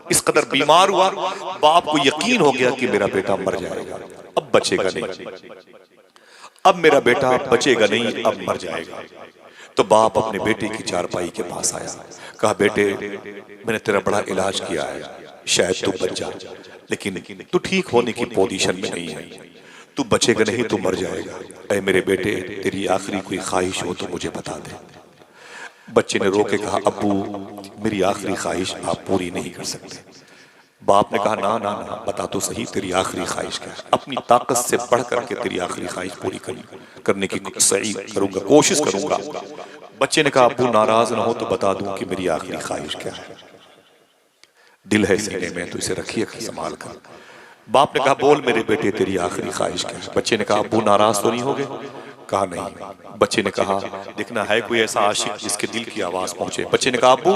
इस कदर बीमार हुआ, बाप को यकीन हो गया कि मेरा बेटा मर जाएगा, अब बचेगा नहीं, अब मेरा बेटा बचेगा नहीं, अब मर जाएगा। तो बाप अपने बेटे की चारपाई के पास आया, कहा बेटे मैंने तेरा बड़ा इलाज किया है, शायद तू बच जा, लेकिन तू ठीक होने की पोजीशन में नहीं है, तू बचेगा नहीं, तू मर जाएगा। ऐ मेरे बेटे तेरी आखिरी कोई ख्वाहिश हो तो मुझे बता दे। बच्चे ने रो के कहा अब्बू मेरी आखिरी ख्वाहिश आप पूरी नहीं कर सकते। बाप ने कहा ना ना ना, बता तो सही तेरी आखिरी ख्वाहिश क्या है, अपनी ताकत से बढ़ करके तेरी आखिरी ख्वाहिश पूरी करने की सही करूंगा, कोशिश करूंगा। बच्चे ने कहा अब्बू नाराज ना हो तो बता दूं कि मेरी आखिरी ख्वाहिश क्या है, दिल है सीने में तो इसे रखिए संभाल कर। बाप ने कहा बोल मेरे बेटे तेरी आखिरी ख्वाहिश क्या है। बच्चे ने कहा अब्बू नाराज तो नहीं हो गए? कहा नहीं। बच्चे ने कहा देखना है कोई ऐसा आशिक जिसके दिल की आवाज पहुंचे। बच्चे ने कहा अब्बू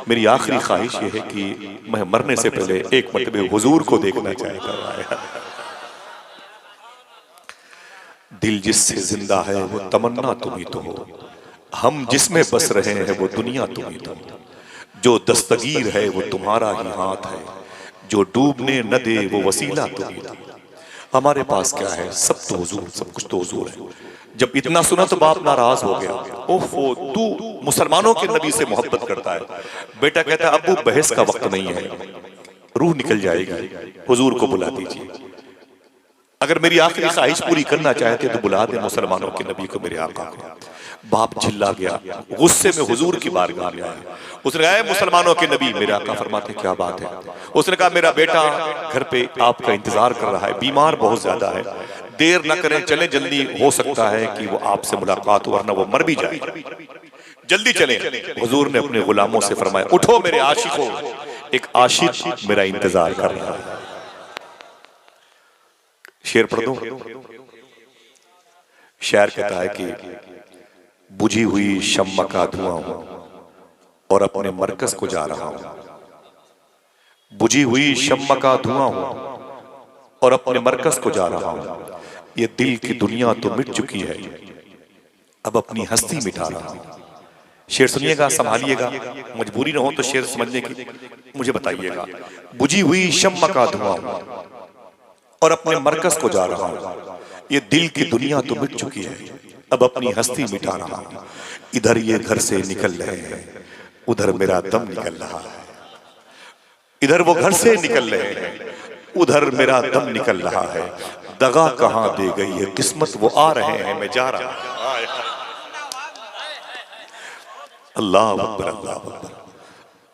मेरी आखिरी ख्वाहिश ये है कि मैं मरने से पहले एक मरतबे हुजूर को देखना चाहता। दिल जिससे जिंदा है वो तमन्ना तुम ही तो हो, हम जिसमें बस रहे हैं वो दुनिया तुम ही तो हो, जो दस्तगीर है वो तुम्हारा ही हाथ है, जो डूबने न दे वो वसीला तुम ही तो। हमारे पास क्या है, सब तो हुजूर, सब कुछ तो हुजूर है। जब इतना सुना तो बाप नाराज हो गया, ओफो तू मुसलमानों के नबी से मोहब्बत करता है। बेटा कहता है अब्बू बहस का वक्त नहीं है, रूह निकल जाएगी, हुजूर को बुला दीजिए, अगर मेरी आखिरी ख्वाहिश पूरी करना चाहते तो बुला दे मुसलमानों के नबी को, मेरे आका को। बाप चिल्ला गया, गुस्से में हुजूर की बारगाह में आया। उसने कहा मुसलमानों के नबी, मेरे आका फरमाते क्या बात है? उसने कहा मेरा बेटा घर पे आपका इंतजार कर रहा है, बीमार बहुत ज्यादा है, देर न करें चलें, जल्दी हो सकता है कि वो आपसे मुलाकात हो वरना वो मर भी जाए, जल्दी चलें। हुजूर ने अपने गुलामों से फरमाया उठो मेरे आशिकों, एक आशिक मेरा इंतजार कर रहा है। शेर पढ़ दूं? शेर कहता है कि बुझी हुई शम्मा का धुआं हूं और अपने मरकज को जा रहा हूं, बुझी हुई शम्मा का धुआं हूं और अपने मरकज को जा रहा हूं, ये दिल की दुनिया तो मिट चुकी है, अब अपनी हस्ती मिटा रहा हूं। शेर सुनिएगा, संभालिएगा, मजबूरी न हो तो शेर समझने की मुझे बताइएगा। बुझी हुई शम्मा का धुआं हूं और अपने मरकज को जा रहा हूं, ये दिल की दुनिया तो मिट चुकी है, अब अपनी हस्ती मिटा रहा हूं। इधर ये घर से निकल रहे हैं, उधर मेरा दम निकल रहा है, इधर वो घर से निकल रहे हैं, उधर मेरा दम निकल रहा है, दगा कहां दे गई है किस्मत, वो आ रहे हैं मैं जा रहा हूं। अल्लाह अकबर अल्लाह अकबर।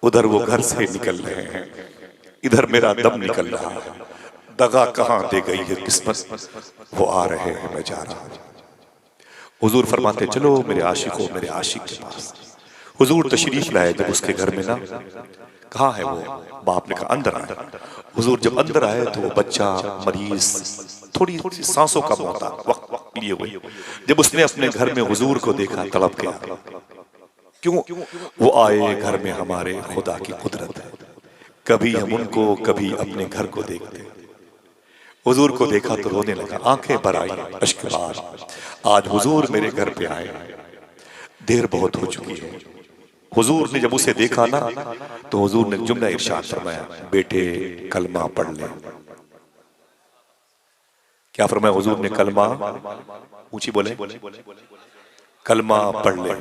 उधर वो घर से निकल रहे हैं, इधर मेरा दम निकल रहा है, दगा कहां दे गई है किस्मत, वो आ रहे हैं मैं जा रहा हूं। हुजूर फरमाते चलो मेरे आशिकों, मेरे आशिक के पास। हुजूर तशरीफ लाए जब उसके घर में ना, कहाँ है वो? बाप ने कहा अंदर आए। हुजूर जब अंदर आए तो वो बच्चा मरीज, थोड़ी सांसों का मोहता वक्त लिए हुए, जब उसने अपने घर में हुजूर को देखा तड़प गया। क्यों? वो आए घर में हमारे खुदा की कुदरत है, कभी हम उनको कभी अपने घर को देखते। हुजूर को देखा तो रोने लगा, आंखें भर आई, अश्क बार, आज हुजूर मेरे घर पे आए, देर बहुत हो चुकी है। हुजूर ने जब उसे देखा ना तो हुजूर ने जुमला इरशाद फरमाया, बेटे कलमा पढ़ ले। क्या फरमाया हुजूर ने? कलमा, ऊंची बोले, कलमा पढ़ ले।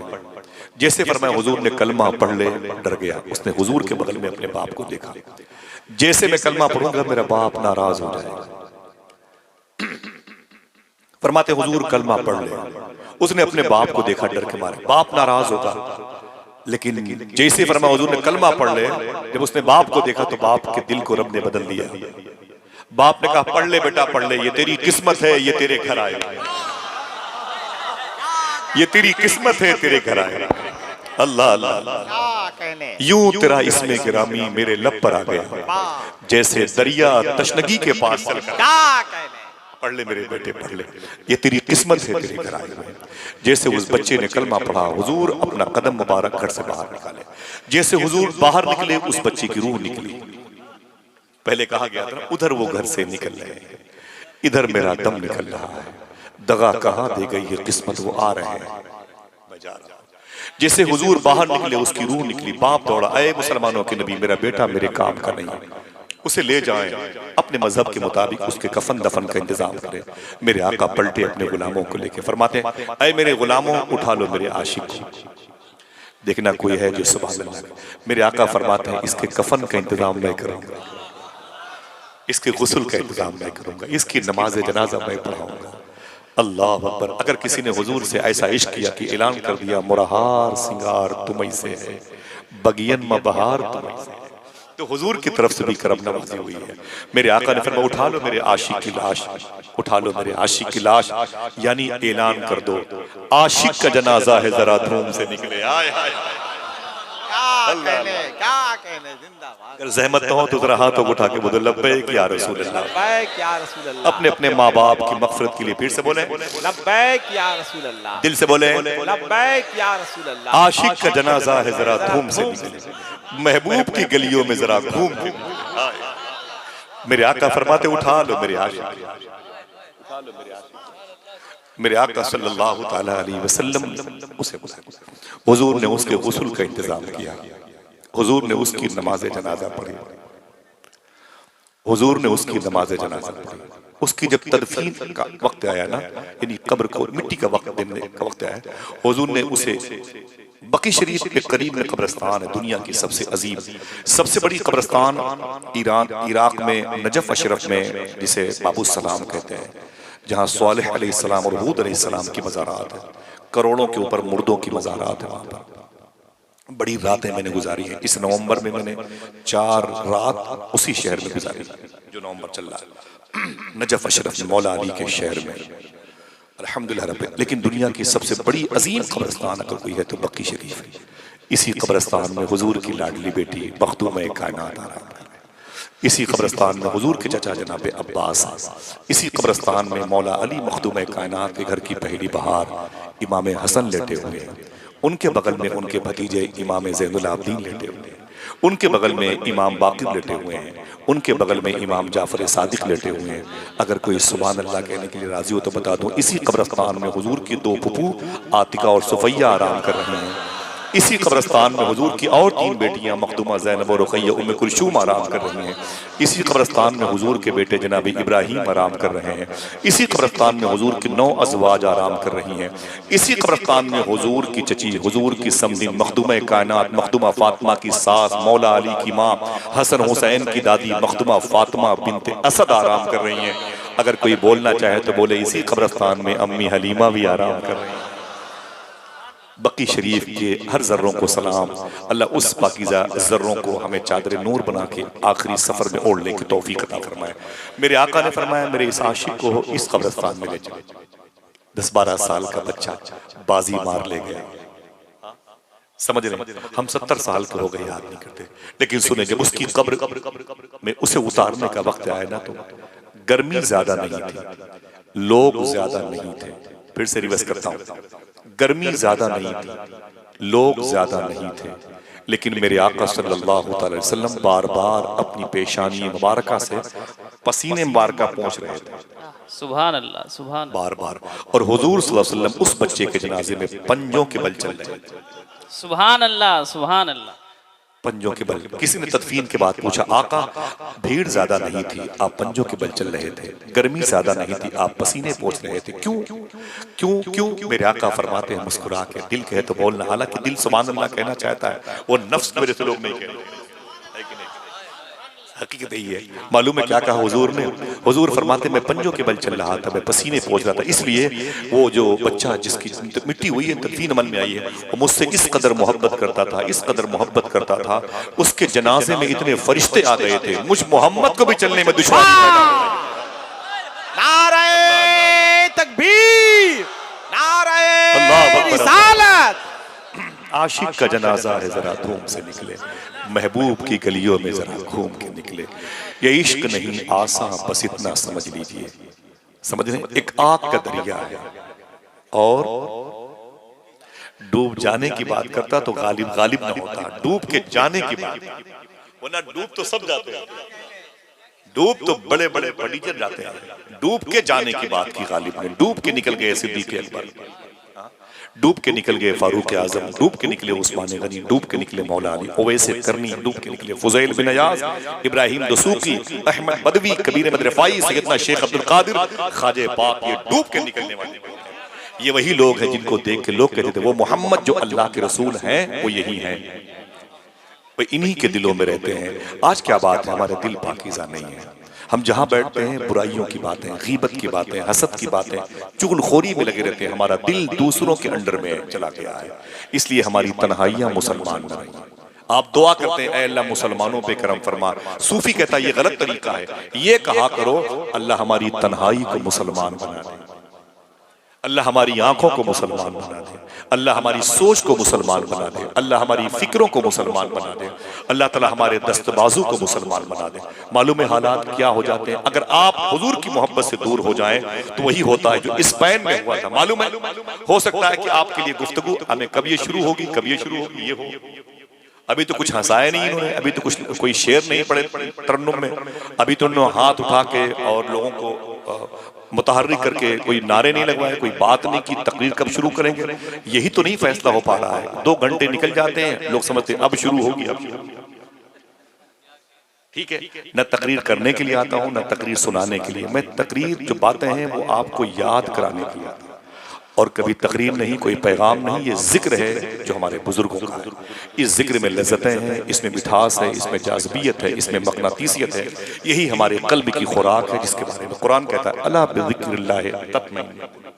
जैसे फरमाया हुजूर ने कलमा पढ़ ले, डर गया। उसने हुजूर के बगल में अपने बाप को देखा, जैसे मैं कलमा पढ़ूंगा मेरा बाप नाराज हो जाएगा। फरमाते हुजूर कलमा पढ़ ले। उसने अपने बाप को देखा, डर के मारे, बाप नाराज होगा, लेकिन जैसे फरमाया हुजूर ने कलमा पढ़ ले, जब उसने बाप को देखा तो बाप के दिल को रब ने बदल दिया। बाप ने कहा पढ़ ले बेटा पढ़ ले, ये तेरी किस्मत है, ये तेरे घर आए, ये तेरी किस्मत है, तेरे घर आए। अल्लाह अल्लाह, यूं तेरा इसमें गिरामी मेरे लब पर आ गया, जैसे दरिया तशनगी के पास चल। पढ़ ले मेरे बेटे पढ़ ले, ये तेरी किस्मत है, तेरे घर आए हुए। जैसे उस बच्चे ने कलमा पढ़ा, हुजूर अपना कदम मुबारक घर से बाहर निकाले। जैसे हुजूर बाहर निकले उस बच्चे की रूह निकली। पहले कहा गया था उधर वो घर से निकल रहे हैं, इधर मेरा दम निकल रहा है, दगा कहाँ दे गई है किस्मत, वो आ रहे हैं, मैं जा रहा हूं। जैसे हुजूर बाहर निकले उसकी रूह निकली, बाप दौड़ा, अय मुसलमानों के नबी मेरा बेटा मेरे काम का नहीं, उसे ले जाएं, अपने मजहब के मुताबिक उसके कफन दफन का इंतजाम करें। मेरे आका पलटे अपने गुलामों को लेके, फरमाते हैं अय मेरे गुलामों उठा लो मेरे आशिक को, देखना कोई है जो सुभान अल्लाह। मेरे आका फरमाते हैं इसके कफन का इंतजाम मैं करूंगा, इसके गुस्ल का इंतजाम मैं करूंगा, इसकी नमाज जनाजा मैं पढ़ाऊंगा। अल्लाह अकबर। अगर किसी ने हुजूर से ऐसा इश्क किया कि ऐलान कर दिया मुरहार सिंगार तुम्ही से है, बगियन में बहार तुम्ही से है, तो हुजूर की तरफ से भी करम नवाजी हुई है। मेरे आका ने फरमाया उठा लो मेरे आशिक की लाश, उठा लो मेरे आशिक की लाश, यानी ऐलान कर दो आशिक का जनाजा है जरा धूम से निकले। आय हाय क्या कहने जिंदाबाद। अगर जहमत न हो तो जरा हाथों को उठा के बोलो लब्बैक या रसूल अल्लाह, लब्बैक या रसूल अल्लाह। अपने अपने माँ बाप की मग़फ़िरत के लिए फिर से बोले लब्बैक या रसूल अल्लाह, दिल से बोले लब्बैक या रसूल अल्लाह। आशिक का जनाजा है जरा धूम से निकले, महबूब की गलियों में जरा घूम घूम। मेरे आका फरमाते उठा लो मेरे आशिक, उठा लो मेरे आशिक। मेरे आका सल्लल्लाहु ताला अलैहि वसल्लम उसे बुलाया, हुजूर ने उसके गुस्ल का इंतजाम किया, हुजूर ने उसकी नमाज जनाजा पढ़ी, हुजूर ने उसकी नमाज जनाजा पढ़ी। उसकी जब तदफीन का वक्त आया ना, यानी कब्र को मिट्टी का वक्त देने का वक्त आया, हुजूर ने उसे बकी शरीफ के करीब में कब्रिस्तान है, दुनिया की सबसे अजीम सबसे बड़ी कब्रिस्तान इराक में नजफ अशरफ में, जिसे बाबू सलाम कहते हैं, जहाँ स्वालिह अलैहिस्सलाम और हूद अलैहिस्सलाम की मज़ारात है, करोड़ों के ऊपर मुर्दों की मज़ारात है। वहाँ पर बड़ी रातें मैंने गुजारी है। इस नवंबर में मैंने 4 रात उसी शहर में गुजारी जो नवंबर चल रहा है, नजफ अशरफ में, मौला अली के शहर में, अल्हम्दुलिल्लाह रब्बिल। लेकिन दुनिया की सबसे बड़ी अजीम कब्रिस्तान अगर कोई है तो बकी शरीफ है। इसी कब्रिस्तान में हुजूर की लाडली बेटी मखदूम कायनात आराम कर, इसी कब्रिस्तान में हुजूर के चचा जनाब अब्बास, इसी कब्रिस्तान में मौला अली मखदूम कायनात के घर की पहली बहार इमाम हसन लेटे हुए हैं, उनके बगल में उनके भतीजे इमाम ज़ैनुल आबिदीन लेटे हुए हैं, उनके बगल में इमाम बाक़िर लेटे हुए हैं, उनके बगल में इमाम जाफ़र सादिक लेटे हुए हैं। अगर कोई सुभान अल्लाह कहने के लिए राजी हो तो बता दूं, इसी कब्रिस्तान में हुजूर की 2 फुफू आतिका और सुफैया आराम कर रही हैं। इसी कब्रिस्तान में हुजूर की और 3 बेटियां मखदूमा ज़ैनब और रुक़ैया उम्मे कुलसूम आराम कर रही हैं। इसी कब्रिस्तान में हुजूर के बेटे जनाब इब्राहीम आराम कर रहे हैं। इसी कब्रिस्तान में हुजूर की 9 अज़वाज आराम कर रही हैं। इसी कब्रिस्तान में हुजूर की चची, हुजूर की समधी मखदूमा कायनात मखदूमा फातिमा की सास, मौला अली की माँ हसन हुसैन की दादी मखदूमा फातिमा बिनते असद आराम कर रही हैं। अगर कोई बोलना चाहे तो बोले इसी कब्रिस्तान में अम्मी हलीमा भी आराम कर रही हैं। बकी शरीफ के हर जर्रों को सलाम। अल्लाह उस पाकीज़ा जर्रों को हमें चादर नूर बना के आखिरी सफर में ओढ़ने की तौफीक अता फरमाए। मेरे आका ने फरमाया मेरे इस आशिक को इस कब्रिस्तान में ले जाओ। 10-12 साल का बच्चा बाजी मार ले गया, समझ रहे, हम 70 साल के हो गए, याद नहीं करते। लेकिन सुने, जब उसकी कब्र में उसे उतारने का वक्त आया ना, तो गर्मी ज्यादा नहीं थी, लोग ज्यादा नहीं थे। फिर से रिवर्स करता हूं, गर्मी ज्यादा नहीं थी, लोग ज्यादा नहीं थे, लेकिन मेरे आका सल्लल्लाहु अलैहि वसल्लम बार बार अपनी पेशानी मुबारका से पसीने मुबारका पहुंच रहे थे। सुभान अल्लाह, सुभान बार बार। और हुजूर सल्लल्लाहु अलैहि वसल्लम उस बच्चे के जनाजे में पंजों के बल चल रहे थे। सुभान अल्लाह, सुभान अल्लाह। पंजों के बल। किसी ने तदफीन के बाद पूछा आका भीड़ ज्यादा नहीं थी, आप पंजों के बल चल रहे थे, गर्मी ज्यादा नहीं थी, आप पसीने पोंछ रहे थे, क्यों क्यों क्यों? मेरे आका फरमाते हैं मुस्कुरा के, दिल कहे तो बोलना, हालांकि दिल सुभान अल्लाह कहना चाहता है, वो नफ्स की वजह से लोग नहीं कहते। हकीकत यही है। मालूम है क्या कहा हुजूर ने? हुजूर फरमाते मैं पंजों के बल चल रहा था, मैं पसीने पोंछ रहा था, इसलिए वो जो बच्चा जिसकी मिट्टी हुई है, तदफीन अमल में आई है, वो मुझसे इस कदर मोहब्बत करता था, इस कदर मोहब्बत करता था, उसके जनाजे में इतने फरिश्ते आ गए थे, मुझ मोहम्मद को भी चलने में दुश्वारी पैदा हो गई। नारे तकबीर, नारे रिसालत। आशिक का जनाजा है जरा धूम से निकले, महबूब की गलियों में जरा घूम के निकले। ये इश्क नहीं आसान, बस इतना समझ लीजिए, समझ रहे, एक आग का दरिया है और डूब जाने की बात करता तो गालिब गालिब ना होता, डूब के जाने की बात, वरना डूब तो सब जाते हैं, डूब तो बड़े बड़े पंडित जाते हैं, डूब के जाने की बात की गालिब ने। डूब के निकल गए सिद्दीक अकबर, डूब के निकल गए फारूक आजम, डूब के निकले उस्मान गनी, डूब के निकले मौला अली, ओवैसे करनी, डूब के निकले फुज़ैल बिन अयाज, इब्राहिम दसूकी, अहमद बदवी, कबीर अहमद रफाई, सैयदना शेख अब्दुल कादिर, ख्वाजा पाक, ये डूब के निकलने वाले लोग हैं। ये वही लोग हैं जिनको देख के लोग कहते थे वो मोहम्मद जो अल्लाह के रसूल हैं वो यही हैं, वो इन्हीं के दिलों में रहते हैं। आज क्या बात है, हमारा दिल पाकीज़ा नहीं है। हम जहाँ बैठते हैं बुराइयों की बातें, गीबत की बातें, हसद की बातें, चुगलखोरी में लगे रहते हैं। हमारा दिल दूसरों के अंडर में चला गया है, इसलिए हमारी तन्हाइयाँ मुसलमान न रही। आप दुआ करते हैं ऐ अल्लाह मुसलमानों पे करम फरमा। सूफी कहता है ये गलत तरीका है, ये कहा करो अल्लाह हमारी तन्हाई को मुसलमान बना दे, अल्लाह हमारी आंखों को मुसलमान बना दे, अल्लाह हमारी सोच को मुसलमान बना दे, अल्लाह हमारी फिक्रों को मुसलमान बना दे, अल्लाह ताला हमारे दस्तबाजू को मुसलमान बना दे। मालूम है हालात क्या हो जाते हैं अगर आप हुजूर की मोहब्बत से दूर हो जाएं, तो वही होता है जो स्पेन में हुआ था। मालूम है, हो सकता है कि आपके लिए गुफ्तगू हमें कब ये शुरू होगी, कब ये शुरू होगी, ये हो। अभी तो कुछ हंसाया नहीं इन्होंने, अभी तो कुछ कोई शेर नहीं पड़े तरन्नुम में, अभी तो उन्होंने हाथ उठा के और लोगों को मुतहर्रिक करके कोई नारे नहीं लगवाए, कोई बात नहीं की। तकरीर कब शुरू करेंगे यही तो नहीं फैसला हो पा रहा है। 2 घंटे निकल जाते हैं, लोग समझते हैं अब शुरू होगी, अब ठीक है। न तकरीर करने के लिए आता हूं, न तकरीर सुनाने के लिए। मैं तकरीर जो बातें हैं वो आपको याद कराने के लिए आता हूं, और कभी तकरीर नहीं, कोई पैगाम नहीं। ये जिक्र है जो हमारे बुजुर्गों का है। इस जिक्र में लज्जतें हैं, इसमें मिठास है, इसमें जाज़बियत है, इसमें मक़नातीसियत है। यही हमारे क़ल्ब की खुराक है, जिसके बारे में कुरान कहता है अला बिज़िक्रिल्लाहि तत्मइन्नुल क़ुलूब।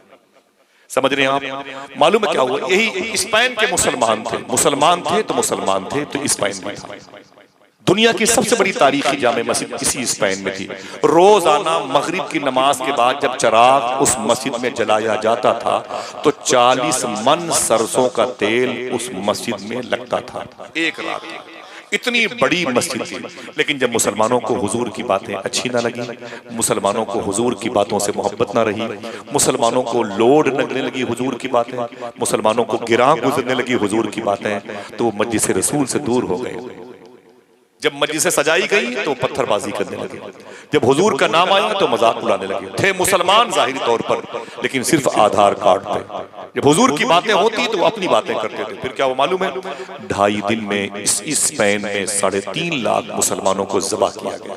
समझ रहे हैं आप? मालूम है क्या हुआ, यही स्पेन के मुसलमान थे, मुसलमान थे तो मुसलमान थे तो स्पेन में था। दुनिया की सबसे बड़ी तारीखी जामे मस्जिद इसी स्पेन में थी। रोजाना मगरिब की नमाज के बाद जब चराग उस मस्जिद में जलाया जाता था तो 40 मन सरसों का तेल उस मस्जिद में लगता था एक रात। इतनी बड़ी मस्जिद थी। लेकिन जब मुसलमानों को हुजूर की बातें अच्छी ना लगी, मुसलमानों को हुजूर की बातों से मोहब्बत ना रही, मुसलमानों को लोड लगने लगी हुजूर की बातें, मुसलमानों को गिरां गुजरने लगी हुजूर की बातें, तो वो मस्जिद रसूल से दूर हो गए। जब मस्जिद से सजाई गई तो पत्थरबाजी करने लगे, जब हुजूर का नाम आया तो मजाक उड़ाने लगे। थे मुसलमान जाहिरी तौर पर, लेकिन सिर्फ आधार कार्ड पे। जब हुजूर की बातें होती तो अपनी बातें करते थे। फिर क्या वो मालूम है, 2.5 दिन में इस स्पेन में 3.5 लाख मुसलमानों को ज़बह किया गया।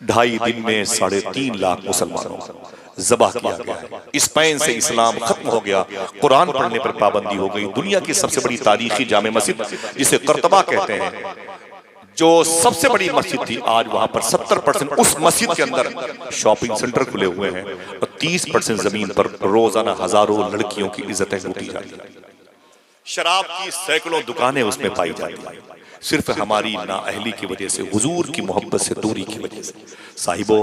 2.5 दिन में 3.5 लाख मुसलमानों को ज़बह किया गया। स्पेन से इस्लाम खत्म हो गया, कुरान पढ़ने पर पाबंदी हो गई। दुनिया की सबसे बड़ी तारीखी जामे मस्जिद जिसे कर्तबा कहते हैं, जो सबसे बड़ी मस्जिद थी, आज वहां पर 70% उस मस्जिद के अंदर शॉपिंग सेंटर खुले हुए हैं और 30% जमीन पर रोजाना हजारों लड़कियों की इज्जतें लूटी जाती हैं। शराब की सैकड़ों दुकानें उसमें पाई जाती हैं, सिर्फ हमारी नाअहली की वजह से, हुजूर की मोहब्बत से दूरी की वजह से। साहिबो,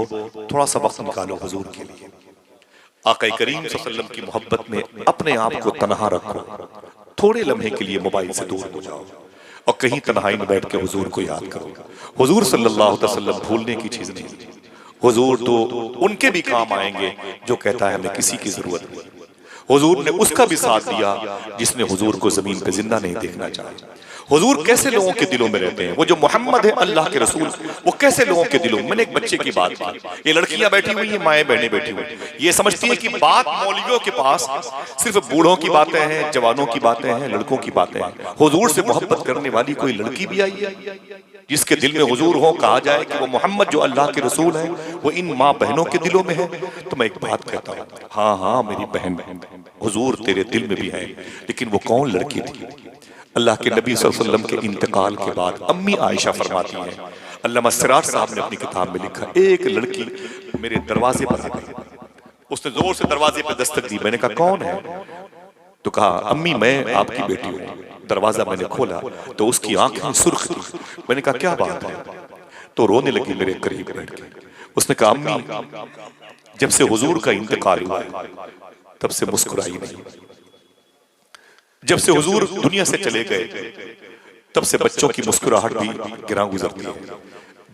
थोड़ा सा वक्त निकालो हुजूर के लिए। आका करीम सल्लल्लाहु अलैहि वसल्लम की मोहब्बत में अपने आप को तन्हा रखो। थोड़े लम्हे के लिए मोबाइल से दूर हो जाओ और कहीं तन्हाई में बैठ के हुजूर को याद करो। हुजूर सल्लल्लाहु अलैहि वसल्लम भूलने की चीज नहीं। हुजूर तो उनके भी काम आएंगे जो कहता है हमें किसी की जरूरत नहीं। हुजूर ने उसका भी साथ दिया जिसने हुजूर को जमीन पे जिंदा नहीं देखना चाहा। हुजूर कैसे लोगों के दिलों में रहते हैं, वो जो मोहम्मद है अल्लाह के रसूल, वो कैसे लोगों के दिलों में। मैंने एक बच्चे की बात की, ये लड़कियां बैठी हुई हैं, माएँ बहनें बैठी हुई, ये समझती है कि बात मौलवियों के पास सिर्फ बूढ़ों की बातें हैं, जवानों की बातें हैं, लड़कों की बातें हैं। हुजूर से मोहब्बत करने वाली कोई लड़की भी आई है जिसके दिल में हुजूर हो, कहा जाए कि वो मोहम्मद जो अल्लाह के रसूल है वो इन माँ बहनों के दिलों में है। तो मैं एक बात कहता हूँ, हाँ हाँ मेरी बहन हुजूर तेरे दिल में भी है, लेकिन वो कौन लड़की थी? अल्लाह के नबी सल्लल्लाहु अलैहि वसल्लम के इंतकाल के बाद अम्मी आयशा फरमाती हैं, अल्लामा सिराज साहब ने अपनी किताब में लिखा, एक लड़की मेरे दरवाजे पर आ गई, उसने जोर से दरवाजे पर दस्तक दी। मैंने कहा कौन है? तो कहा अम्मी मैं आपकी बेटी हूँ। दरवाजा मैंने खोला तो उसकी आंखें सुर्ख थी। मैंने कहा क्या बात है? तो रोने लगी मेरे करीब बैठ के। उसने कहा अम्मी जब से हुजूर का इंतकाल हुआ है तब से मुस्कुराई नहीं, जब से हुजूर दुनिया से चले गए तब से बच्चों की मुस्कुराहट भी गिरा गुजरती है।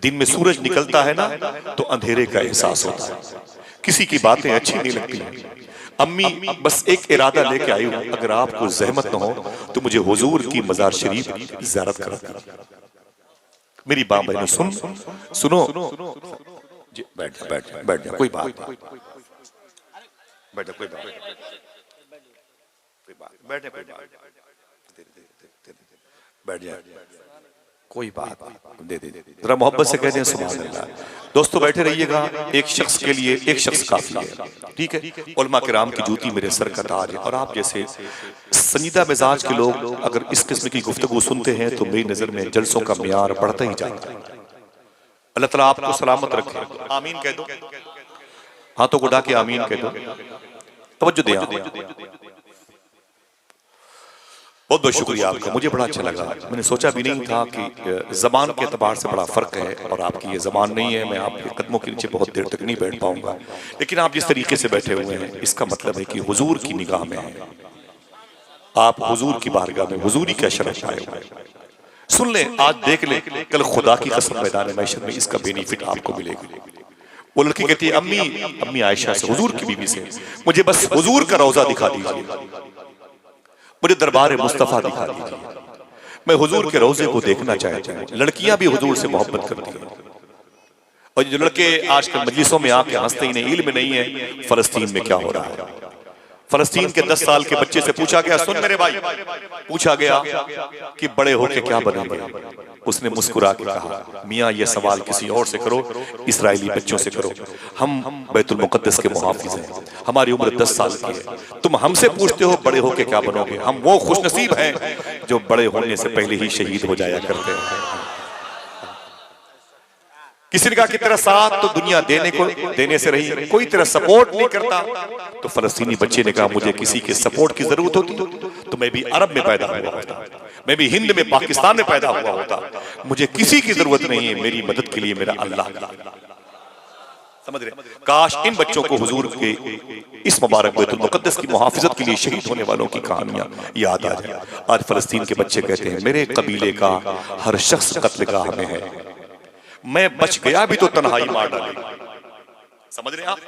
दिन में सूरज निकलता है ना तो अंधेरे का एहसास होता है, किसी की बातें अच्छी नहीं लगती। अम्मी बस एक इरादा लेके आई हूं, अगर आपको जहमत न हो तो मुझे हुजूर की मजार शरीफ ज़ियारत करा। मेरी मां बहनों सुनो जी, बैठ जा, कोई बात नहीं, बैठ जा, कोई बात बैठ जा, बैठ जा, कोई बात नहीं, दे जरा मोहब्बत से कहते हैं सुभान अल्लाह। दोस्तों बैठे रहिएगा, एक शख्स के लिए एक शख्स काफी है, ठीक है। उलमा किराम की जूती मेरे सर का ताज है, और आप जैसे संजीदा मिजाज के लोग अगर इस किस्म की गुफ्तगू सुनते हैं तो मेरी नजर में जलसों का मियार बढ़ता ही जाता है। अल्लाह ताला आपको सलामत रखे, आमीन कह दो, हाथों को उठा के आमीन कह दो, तवज्जो दे। बहुत बहुत शुक्रिया आपका, मुझे बड़ा अच्छा लगा। मैंने सोचा भी नहीं था कि ज़बान के एतबार से बड़ा फ़र्क है, और आपकी ये ज़बान नहीं है, मैं आपके कदमों के नीचे बहुत देर तक नहीं बैठ पाऊंगा, लेकिन आप जिस तरीके से बैठे हुए हैं इसका मतलब है कि हुजूर की निगाह में है, आप हुजूर की बारगाह में हुजूरी का शरफ आए हुए हैं। सुन ले, आज देख ले, कल खुदा की कसम मैदान महशर में इसका बेनिफिट आपको मिलेगा। वो लड़की कहती है अम्मी आयशा से, हुजूर की बीवी से, मुझे बस हुजूर का रोजा दिखा दीजिए, मुझे दरबार मुस्तफा दिखा दीजिए, मैं हुजूर के रोजे को देखना चाहती हूँ। लड़कियां भी हुजूर से मोहब्बत करती हैं, और जो लड़के आजकल मजलिसों में आके हंसते ही नहीं, इल्म नहीं है फलस्तीन में क्या हो रहा है। फलस्तीन के 10 साल के बच्चे से पूछा गया, सुन मेरे भाई, पूछा गया कि बड़े होके क्या बनेंगे। उसने मुस्कुरा के कहा, मियाँ ये सवाल किसी और से करो, इसराइली बच्चों से करो, हम बैतुल मुकद्दस के मुहाफिज हैं, हमारी उम्र 10 साल की है, तुम हमसे पूछते हो बड़े होके क्या बनोगे। हम वो खुशनसीब हैं जो बड़े होने से पहले ही शहीद हो जाया करते हैं। किसी ने कहा कि तेरा साथ तो दुनिया देने से रही, कोई तेरा सपोर्ट नहीं करता। तो फलस्तीनी बच्चे ने कहा, मुझे किसी के सपोर्ट की जरूरत होती तो मैं भी अरब में पैदा हुआ होता, मैं भी हिंद में पाकिस्तान में पैदा हुआ होता, मुझे किसी की जरूरत नहीं है, मेरी मदद के लिए मेरा अल्लाह का। समझ रहे? काश इन बच्चों को हुजूर के इस मुबारक बैतुल मुकद्दस की मुहाफिजत के लिए शहीद होने वालों की कहानियां याद आ जाए। आज फलस्तीन के बच्चे कहते हैं, मेरे कबीले का हर शख्स कत्लगाह में है, मैं बच गया भी तो तन्हाई मार डालेगा। समझ रहे हैं आप?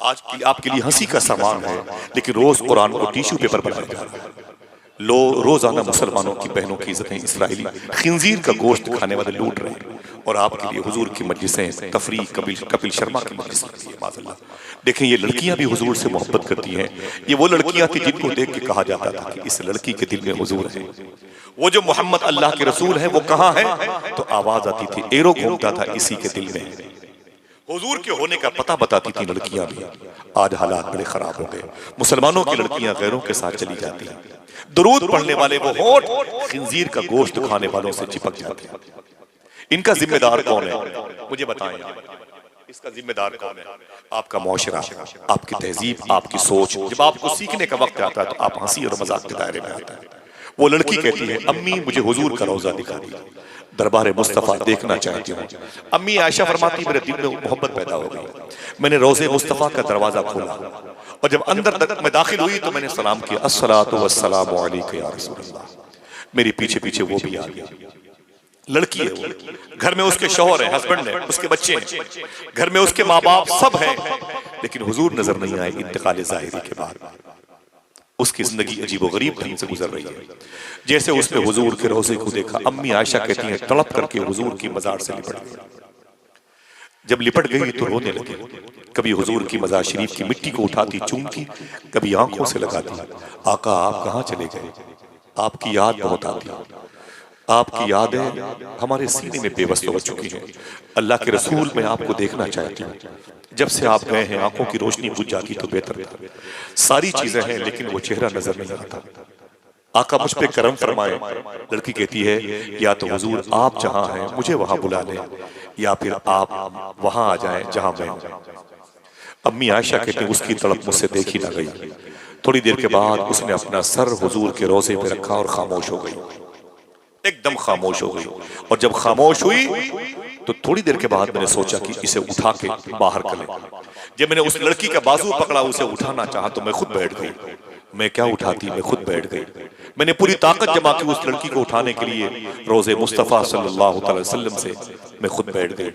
आज की आपके लिए हंसी का सामान है, लेकिन रोज कुरान को टिश्यू पेपर बनाया जा रहा है। रोजाना मुसलमानों की बहनों की इज्जतें इसराइली खिंजीर का गोश्त खाने वाले लूट रहे हैं, और आपके लिए हुजूर की मजलिसें तफरीह कपिल शर्मा की मजलिस लगती है। माज़अल्लाह, देखें ये लड़कियां भी हुजूर से मोहब्बत करती हैं। ये वो लड़कियां थी जिनको देख के कहा जाता था कि इस लड़की के दिल में हुजूर है। वो जो मोहम्मद अल्लाह के रसूल है वो कहाँ है, तो आवाज आती थी, एरो घूमता था इसी के दिल में। हुजूर के होने का पता बताती थी लड़कियां भी। आज हालात बड़े खराब हो गए, मुसलमानों की लड़कियां गैरों के साथ चली जाती हैं, दुरूद पढ़ने वाले वो होठ खिंजीर का गोश्त खाने वालों से चिपक जाते हैं। इनका जिम्मेदार कौन है, मुझे बताएं। इसका जिम्मेदार कौन है? आपका मुआशरा, आपकी तहजीब, आपकी सोच। जब आपको सीखने का वक्त आता है तो आप हंसी और मजाक के दायरे में आता है। वो लड़की कहती है, अम्मी मुझे हुजूर का रोजा दिखा दीजिए, दरबार मुस्तफा देखना चाहती हूँ। अम्मी आयशा फरमाती, मेरे दिल में मोहब्बत पैदा हो गई, मैंने रोजे मुस्तफा का दरवाजा खोला, और जब अंदर तक मैं दाखिल हुई तो मैंने सलाम किया, अस्सलातु वस्सलामु अलैका या रसूलल्लाह। मेरे पीछे पीछे वो भी आ गया। लड़की है वो, घर में उसके शौहर है, हस्बैंड है, उसके बच्चे हैं, घर में उसके माँ बाप सब हैं, लेकिन हुजूर नजर नहीं आए। इंतकाल ज़ाहिरी के बाद उसकी जिंदगी अजीबोगरीब ढंग से गुजर रही है। जैसे उसने हुजूर के रोजे को देखा, अम्मी आयशा कहती हैं, तड़प करके हुजूर की मजार से लिपट गई। जब लिपट गई तो रोने लगी। कभी हुजूर की मजार शरीफ की मिट्टी को उठाती, चूमती, कभी आंखों से लगाती, आका आप कहाँ चले गए, आपकी याद बहुत आती है, आपकी यादें हमारे सीने में बेबस हो चुकी हैं। अल्लाह के रसूल, मैं आपको देखना चाहती हूँ, जब से आप गए हैं आंखों की रोशनी बुझ जाती तो बेहतर था। सारी चीजें हैं लेकिन वो चेहरा नजर नहीं आता, आका मुझ पे करम फरमाए। लड़की कहती है, या तो हुजूर आप जहां हैं मुझे वहां बुला लें, या फिर आप वहां आ जाएं जहां मैं हूं। अम्मी आयशा कहती है, उसकी तड़प मुझसे देखी ना गई। थोड़ी देर के बाद उसने अपना सर हुजूर के रोजे पे रखा और खामोश हो गई, एकदम खामोश हो गई। और जब खामोश हुई तो थोड़ी देर के बाद मैंने सोचा कि इसे उठा के बाहर कर लें। जब मैंने उस लड़की का बाजू पकड़ा, उसे उठाना चाहा तो मैं खुद बैठ गई। मैं क्या उठाती, मैं खुद बैठ गई। मैंने पूरी ताकत जमा की उस लड़की को उठाने के लिए, रोजे मुस्तफा सल्लल्लाहु अलैहि वसल्लम से मैं खुद बैठ गई।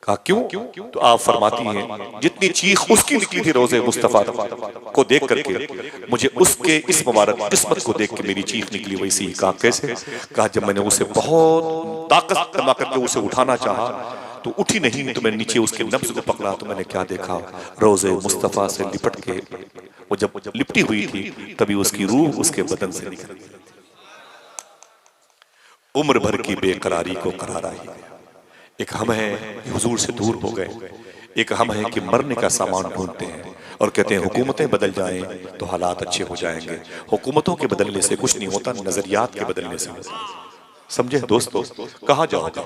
कहा क्यों? तो आप फरमाती हैं जितनी चीख उसकी निकली थी रोज़े मुस्तफ़ा को देख करके, मुझे उसके इस मुबारक किस्मत को देख के मेरी चीख निकली वैसी ही। कहा कैसे? कहा जब मैंने उसे बहुत ताकत जमा करके उसे उठाना चाहा तो उठी नहीं, तो मैंने नीचे उसके नब्ज को पकड़ा तो मैंने क्या देखा, रोज़े मुस्तफ़ा से लिपट के वो जब लिपटी हुई थी तभी उसकी रूह उसके बदन से निकल गई। उम्र भर की बेकरारी को करारा ही गया। एक हम है कि हुजूर से दूर हो गए, एक हम है कि मरने का सामान ढूंढते हैं और कहते हैं हुकूमतें बदल जाएं तो हालात अच्छे हो जाएंगे। हुकूमतों के बदलने से कुछ नहीं होता, नजरियात के बदलने से। समझे दोस्तों, कहाँ जाओगे?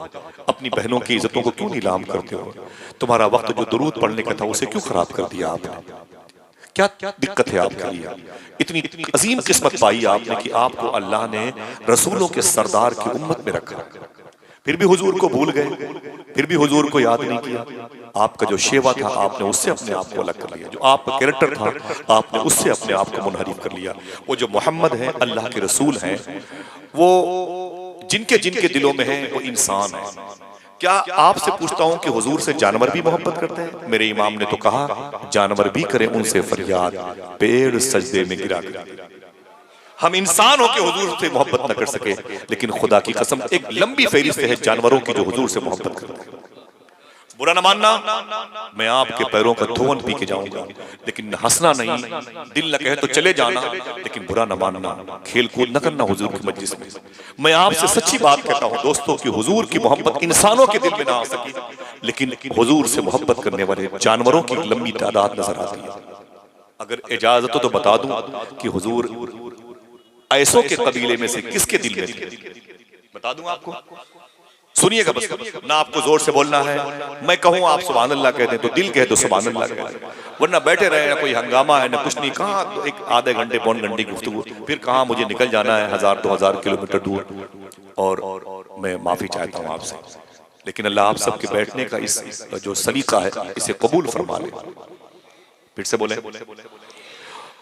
अपनी बहनों की इज्जतों को क्यों नीलाम करते हो? तुम्हारा वक्त जो दुरूद पढ़ने का था उसे क्यों खराब कर दिया आपने? क्या दिक्कत है आपके लिए? इतनी अजीम किस्मत पाई आपने कि आपको अल्लाह ने रसूलों के सरदार की उम्मत में रखा, फिर भी हुजूर को भूल गए, फिर भी हुजूर को याद नहीं किया। आपका जो शेवा था आपने उससे अपने आप को अलग कर लिया, जो आपका कैरेक्टर था आपने उससे अपने आप को मुनहरिफ कर लिया। वो जो मोहम्मद है, अल्लाह के रसूल हैं, वो जिनके जिनके दिलों में है वो इंसान है। क्या आपसे पूछता हूं कि हुजूर से जानवर भी मोहब्बत करते हैं? मेरे इमाम ने तो कहा जानवर भी करें उनसे फरियाद, पेड़ सजदे में गिरा कर। हम इंसान हो के हुजूर से मोहब्बत न कर सके, लेकिन खुदा की कसम एक लंबी फहरिस्त है जानवरों की जो हुजूर से मोहब्बत करते हैं। बुरा न मानना, मैं आपके पैरों का धोवन पी के जाऊंगा, लेकिन हंसना नहीं, दिल न कहे तो चले जाना, लेकिन बुरा न मानना, खेल कूद न करना हुजूर की मजलिस में। मैं आपसे सच्ची बात कहता हूं दोस्तों कि हुजूर की मोहब्बत इंसानों के दिल में ना आ सकी, लेकिन हुजूर से मोहब्बत करने वाले जानवरों की लंबी तादाद नजर आती है। अगर इजाजत हो तो बता दूं कि हुजूर ऐसों के कबीले में से किसके दिल में थे? बता दूं आपको, सुनिएगा बस, ना आपको जोर से बोलना है। मैं कहूं आप सुभान अल्लाह कह दें तो दिल कह दो सुभान अल्लाह कह दें, वरना बैठे रहे, ना कोई हंगामा है ना कुछ नहीं। कहाँ तो एक आधे घंटे पौन घंटे की गुफ्तगू, फिर कहाँ मुझे निकल जाना है 1000-2000 किलोमीटर दूर। और मैं माफी चाहता हूँ आपसे, लेकिन अल्लाह आप सबके बैठने का इस जो सलीका है इसे कबूल फरमा ले। फिर से बोले,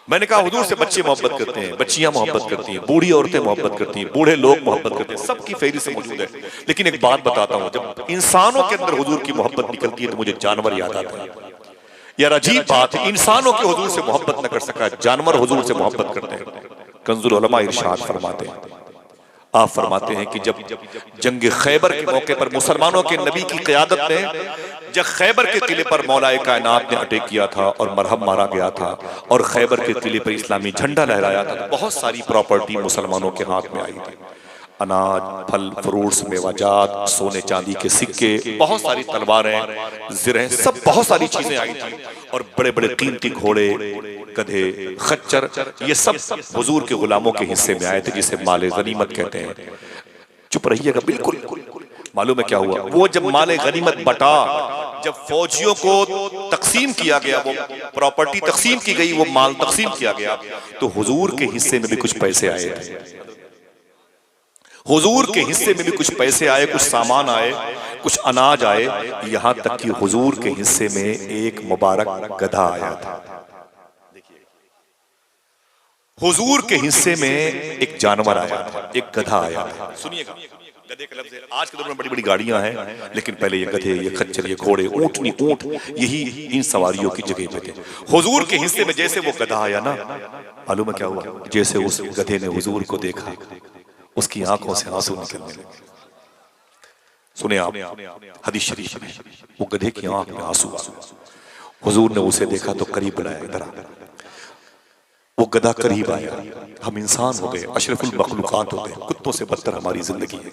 मैंने कहा हुजूर से बच्चे मोहब्बत करते हैं, बच्चियां मोहब्बत करती हैं, बूढ़ी औरतें मोहब्बत करती हैं, बूढ़े लोग मोहब्बत करते हैं, सबकी फहरिस्त मौजूद है। लेकिन एक बात बताता हूं, जब इंसानों के अंदर हुजूर की मोहब्बत निकलती है तो मुझे जानवर याद आता है। यार अजीब बात है, इंसानों के हुजूर से मोहब्बत न कर सका, जानवर हुजूर से मोहब्बत करते हैं। कंजुल उलमा इरशाद फरमाते हैं, आप फरमाते हैं कि जब जंग खैबर के मौके पर मुसलमानों के नबी की क़यादत में जब खैबर के किले पर मौलाए कायनात ने अटैक किया था और मरहम मारा गया था और खैबर के किले पर इस्लामी झंडा लहराया था, तो बहुत सारी प्रॉपर्टी मुसलमानों के हाथ में आई थी। अनाज, फल, फ्रूट्स, मेवाजात, सोने चांदी के सिक्के, बहुत सारी तलवारें, ज़िरें, सब बहुत सारी चीजें आई थी। और बड़े बड़े कीमती घोड़े, गधे, खच्चर, ये सब हुजूर के गुलामों के हिस्से में आए थे, जिसे माले गनीमत कहते हैं। चुप रहिएगा, बिल्कुल मालूम है क्या हुआ? वो जब माले गनीमत बटा, जब फौजियों को तकसीम किया गया, वो प्रॉपर्टी तकसीम की गई, वो माल तकसीम किया गया, तो हुजूर के हिस्से में भी कुछ पैसे आए थे। हुजूर के हिस्से में भी कुछ पैसे आए, कुछ सामान आए, कुछ अनाज आए, यहां तक कि हुजूर के हिस्से में एक मुबारक गधा आया था। हुजूर के हिस्से में एक जानवर आया था, एक गधा आया था। सुनिएगा, गधे का लफ्ज़ है, आज के दौर में बड़ी बड़ी गाड़ियां हैं, लेकिन पहले ये गधे, ये खच्चर, ये घोड़े, ऊंटनी, ऊंट, यही इन सवारियों की जगह पे थे। हुजूर के हिस्से में जैसे वो गधा आया ना, मालूम है क्या हुआ? जैसे उस गधे ने हुजूर को देखा, उसकी आंखों से आंसू निकलने लगे। सुने आप, हदीस शरीफ में वो गधे की आंख में आंसू। हुजूर ने उसे देखा तो करीब बुलाया, इधर आ। वो गधा करीब आया, हम इंसान हो गए, अशरफुल मखलूकात हो गए, कुत्तों से बदतर हमारी जिंदगी है।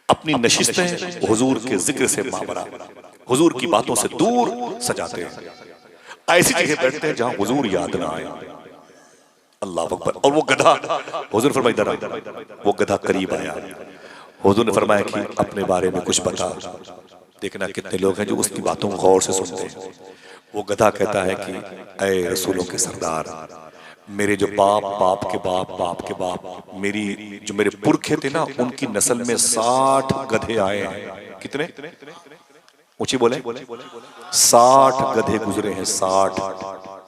अपनी नशिस्तें हुजूर के जिक्र से मामरा, हुजूर की बातों से दूर सजाते हैं, ऐसी जगह बैठते हैं जहां हुजूर याद ना आए। अल्लाह अकबर। और वो गधा, हुजूर फरमाया इधर आ। वो गधा करीब आया, हुजूर ने फरमाया कि अपने बारे में कुछ बता। देखना कितने लोग हैं जो उसकी बातों को गौर से सुनते हैं। वो गधा कहता है कि ऐ रसूलों के सरदार, मेरे जो बाप, बाप के बाप, बाप के बाप, मेरी जो मेरे पुरखे थे ना, उनकी नस्ल में 60 गधे आए हैं। कितने? ऊंची बोले, 60 गधे गुजरे हैं, 60,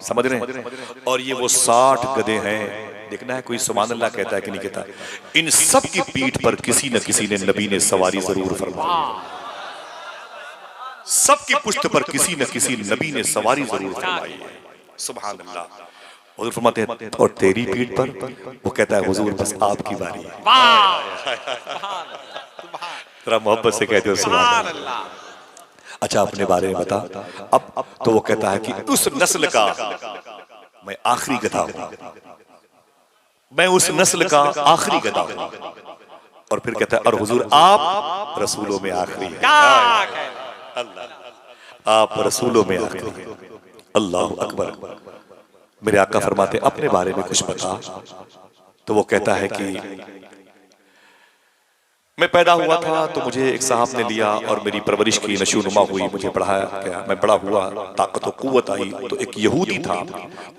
समझ रहे हैं? और ये वो 60 गधे हैं। देखना है कोई सुभान अल्लाह कहता है कि नहीं कहता। इन सब की पीठ पर किसी न किसी ने, नबी ने सवारी जरूर फरमाई। सबकी पुश्त पर किसी न किसी नबी ने सवारी जरूर फरमाई है। सुभान अल्लाह। हुजूर फरमाते हैं और तेरी पीठ पर? वो कहता है हुजूर बस आपकी बारी है। जरा मोहब्बत से कहते हो सुभान अल्लाह। अच्छा अपने बारे में बता। अब तो वो कहता है कि उस नस्ल का मैं आखिरी गधा हूं, मैं उस नस्ल का आखिरी गधा हूं। और फिर कहता है और हुजूर आप रसूलों में आखिरी हैं। अल्लाह, आप रसूलों में आखिरी हैं। अल्लाह अकबर। मेरे आका फरमाते अपने बारे में कुछ बता। तो वो कहता है कि मैं पैदा हुआ था तो मुझे एक साहब ने लिया और मेरी परवरिश की, नशोनुमा हुई, मुझे पढ़ाया गया, मैं बड़ा हुआ, ताकत और कुव्वत आई तो एक यहूदी था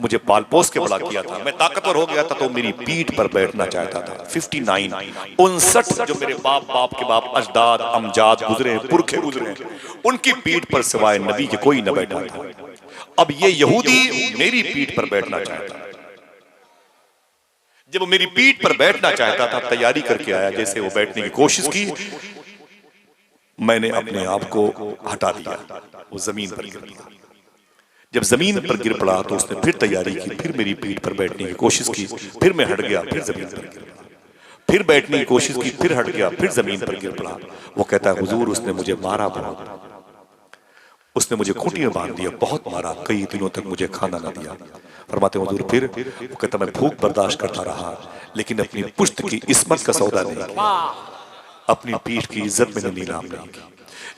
मुझे पाल पोस के बड़ा किया था। मैं ताकतवर हो गया था तो मेरी पीठ पर बैठना चाहता था। 59 जो मेरे बाप के बाप अजदाद अमजाद गुजरे, पुरखे गुजरे, उनकी पीठ पर सिवाय नबी के कोई न बैठा था। अब ये यहूदी मेरी पीठ पर बैठना चाहता था। जब वो मेरी पीठ पर बैठना चाहता था, तैयारी करके आया, जैसे वो बैठने की कोशिश की, मैंने अपने आप को हटा दिया, वो जमीन पर गिर पड़ा। जब जमीन पर गिर पड़ा तो उसने फिर तैयारी की, फिर मेरी पीठ पर बैठने की कोशिश की, फिर मैं हट गया, फिर जमीन पर गिर पड़ा, फिर बैठने की कोशिश की, फिर हट गया, फिर जमीन पर गिर पड़ा। वो कहता है हुजूर उसने मुझे मारा बहुत, उसने मुझे खूंटी में बांध दिया, बहुत मारा, कई दिनों तक मुझे खाना न दिया। फरमाते हुजूर फिर? वो कहता मैं भूख बर्दाश्त करता रहा लेकिन अपनी पुश्त की इस्मत का सौदा नहीं किया, अपनी पीठ की इज्जत मैंने नीलाम नहीं की।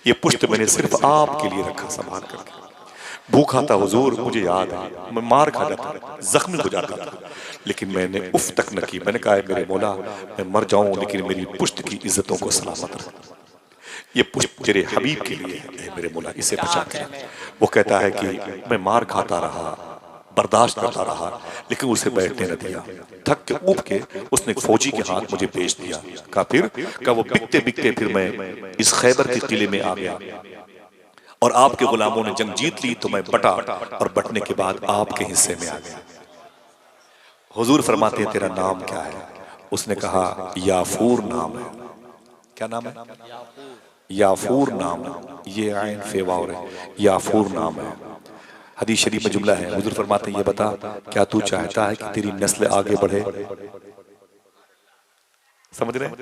ये पुश्त मैंने सिर्फ आपके लिए रखा संभाल करके। भूखा था हुजूर, मुझे याद है, मैं मार खा जाता, जख्मी हो जाता था, लेकिन मैंने उफ तक न की। मैंने कहा मेरे मौला मैं मर जाऊं लेकिन मेरी पुश्त की इज्जतों को सलामत रख। ये पुष्प तेरे हबीब के लिए है मेरे मौला, इसे बचा के। वो कहता है कि मैं मार खाता रहा, बर्दाश्त करता रहा, लेकिन उसे बैठने न दिया। थक के ऊब के उसने एक फौजी के हाथ मुझे बेच दिया। कहा फिर? कहा वो बिकते बिकते फिर मैं इस खैबर के किले में आ गया और आपके गुलामों ने जंग जीत ली तो मैं बटा और बटने के बाद आपके हिस्से में आ गया। हुजूर फरमाते हैं तेरा नाम क्या है? उसने कहा याफूर नाम है। क्या नाम है? याफूर नाम। ये आइन फेवार है, याफूर नाम है। हदीस शरीफ में जुमला है। हुजूर फरमाते हैं ये बता क्या तू चाहता है कि तेरी नस्ल आगे बढ़े? समझ रहे हैं?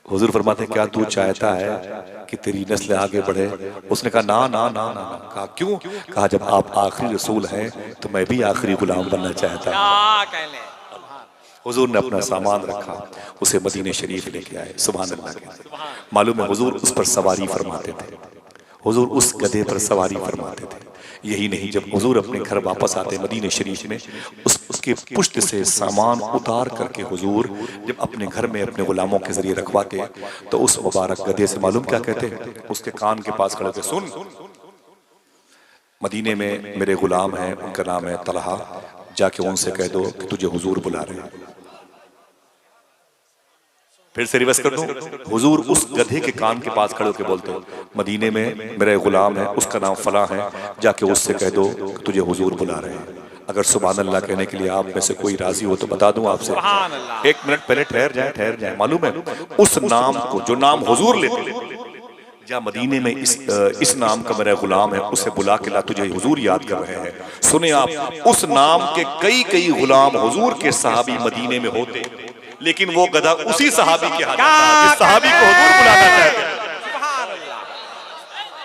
हुजूर फरमाते हैं क्या तू चाहता है कि तेरी नस्ल आगे बढ़े? उसने कहा ना ना ना ना। कहा क्यों? कहा जब आप आखिरी रसूल हैं तो मैं भी आखिरी गुलाम बनना चाहता हूं। हुजूर ने अपना सामान रखा, उसे मदीने शरीफ लेके आए। सुभान अल्लाह। मालूम है हुजूर उस पर सवारी फरमाते थे, हुजूर उस गधे पर सवारी फरमाते थे। यही नहीं, जब हुजूर अपने घर वापस आते मदीने शरीफ में, उसके पुश्त से सामान उतार करके हुजूर जब अपने घर में अपने गुलामों के जरिए रखवाते तो उस मुबारक गधे से मालूम क्या कहते? उसके कान के पास खड़े थे, सुन मदीने में मेरे गुलाम हैं, उनका नाम है तलहा, जाके उनसे कह दो कि तुझे हुजूर बुला रहे हैं। फिर से रिवर्स कर दूं, हुजूर उस गधे के कान के पास खड़े होकर बोलते मदीने में मेरा गुलाम है, उसका नाम फला है, जाके उससे कह दो कि तुझे हुजूर बुला रहे हैं। अगर सुभान अल्लाह कहने के लिए आप में से कोई राजी हो तो बता दूं आपसे। एक मिनट पहले ठहर जाए। मालूम है उस नाम को जो नाम हुजूर लेते या मदीने में इस नाम का मेरा गुलाम है, उसे बुला के ला तुझे हुजूर याद कर रहे हैं। सुने आप, उस नाम के कई गुलाम हुजूर के सहाबी मदीने में होते, लेकिन वो गधा उसी सहाबी के हाथ था जिस सहाबी को हुजूर बुलाना चाहते।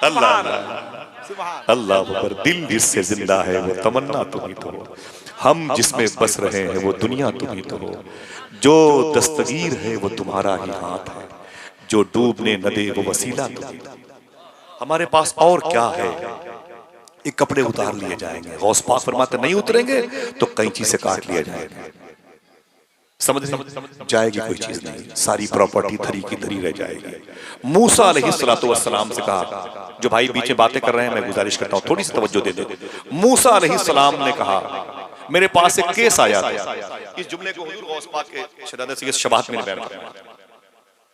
अल्लाह अल्लाह अकबर। दिल जिससे जिंदा है वो तमन्ना तुम ही तो हो, हम जिसमें बस रहे हैं वो दुनिया तुम ही तो हो, जो दस्तगीर है वो तुम्हारा ही हाथ है, जो डूबने न दे वो वसीला तुम ही। हमारे पास और क्या है? ये कपड़े उतार लिए जाएंगे, गौस पाक फरमाते नहीं उतरेंगे तो कैंची से काट लिया जाएगा। समझ जाएगी कोई चीज नहीं, सारी प्रॉपर्टी धरी की धरी रह जाएगी। मूसा अलैहिस्सलातु वस्सलाम से कहा, जो भाई बीच में बातें कर रहे हैं मैं गुजारिश करता हूं थोड़ी सी तवज्जो दे दे। मूसा अलैहिस्सलाम ने कहा मेरे पास एक केस आया था। इस जुमले को हुजूर गौस पाक के शहादत से शबाहत में बयान करते हैं,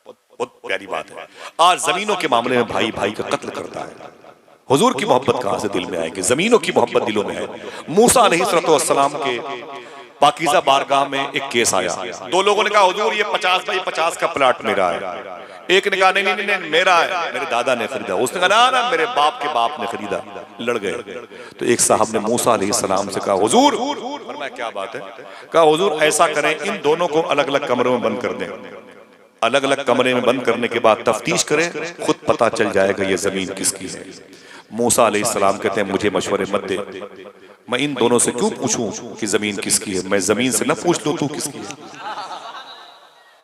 बहुत प्यारी बात है। आज जमीनों के मामले में भाई भाई का कत्ल करता है, हुजूर की मोहब्बत कहां से दिल में आएगी? जमीनों की मोहब्बत दिलों में है। मूसा अलैहिस्सलातु वस्सलाम के पाकीज़ा बारगाह में एक केस आया। दो लोगों ने कहा हुजूर ये 50 बाई 50 का प्लाट मेरा है। एक ने कहा नहीं नहीं नहीं मेरा है, मेरे दादा ने खरीदा। उसने कहा ना ना मेरे बाप के बाप ने खरीदा। लड़ गए। तो एक साहब ने मूसा अलैहिस्सलाम से कहा हुजूर, फरमाया क्या बात है? कहा हुजूर ऐसा करें इन दोनों को अलग अलग कमरों में बंद कर दें। अलग अलग कमरे में बंद करने के बाद तफ्तीश करें, खुद पता चल जाएगा ये जमीन किसकी है। मूसा अलैहिस्सलाम कहते हैं मुझे मशवरे मत दे, मैं इन दोनों से क्यों पूछूं कि जमीन किसकी है? मैं जमीन से न पूछ लूं तू किसकी है।